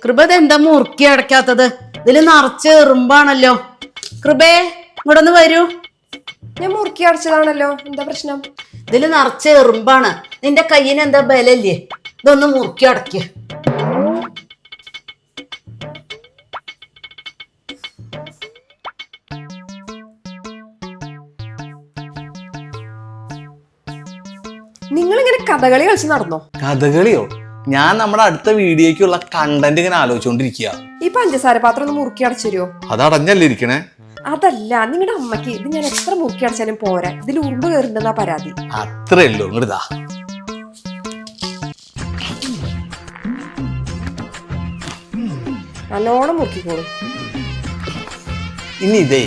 കൃപ എന്താ മുറുക്കി അടയ്ക്കാത്തത്? ഇതില് നിറച്ച് എറുമ്പാണല്ലോ. കൃപേ ഇങ്ങോട്ടൊന്ന് വരൂ. ഞാൻ മുറുക്കി അടച്ചതാണല്ലോ, എന്താ പ്രശ്നം? ഇതില് നിറച്ച് എറുമ്പാണ്. നിന്റെ കയ്യിന് എന്താ ബലല്ലേ? ഇതൊന്ന് മുറുക്കി അടയ്ക്ക. നിങ്ങളിങ്ങനെ കഥകളി കളിച്ച് നടന്നോ? കഥകളിയോ? ഞാൻ നമ്മുടെ അടുത്ത വീഡിയോക്കുള്ള കണ്ടന്റ് ഇങ്ങനെ ആലോചിച്ചോണ്ടിരിക്കുക. ഈ പഞ്ചസാര പാത്രം ഒന്ന് മുറുക്കി അടച്ചു തരുമോ? അത് അടഞ്ഞല്ലേ ഇരിക്കണേ? അതല്ല, നിങ്ങളുടെ അമ്മക്ക് ഇത് ഞാൻ എത്ര മുറുക്കി അടച്ചാലും പോരാ, ഇതിൽ ഉറുമ്പ് കയറുണ്ടെന്നാ പരാതി. അത്രയല്ലോ, ഇങ്ങോട്ടാ. നല്ലോണം മുറുക്കിക്കോളൂ. ഇനി ഇതേ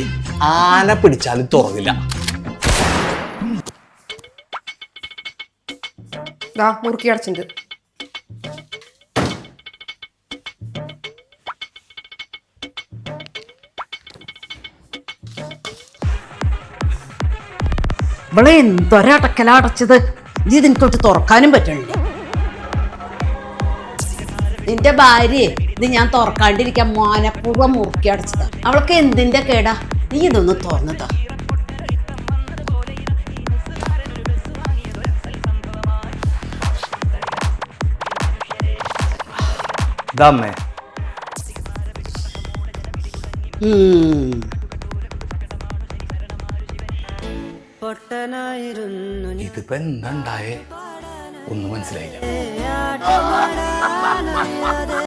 ആന പിടിച്ചാലും തുറന്നില്ല. ദാ മുറുക്കി അടച്ചിട്ടുണ്ട്. ഇവിടെ എന്തൊരടക്കലാ അടച്ചത്. ഇത് എനിക്കൊട്ട് തുറക്കാനും പറ്റണില്ല. നിന്റെ ഭാര്യയെ ഇത് ഞാൻ തുറക്കാണ്ടിരിക്കാൻ മനഃപൂർവ്വം മുറുക്കി അടച്ചതാ. അവൾക്ക് എന്തിന്റെ കേടാ? നീ ഇതൊന്ന് തുറന്നതാ. ഇതമ്മേ, ഇതിപ്പോ എന്താ ഉണ്ടായേ? ഒന്നും മനസ്സിലായില്ല.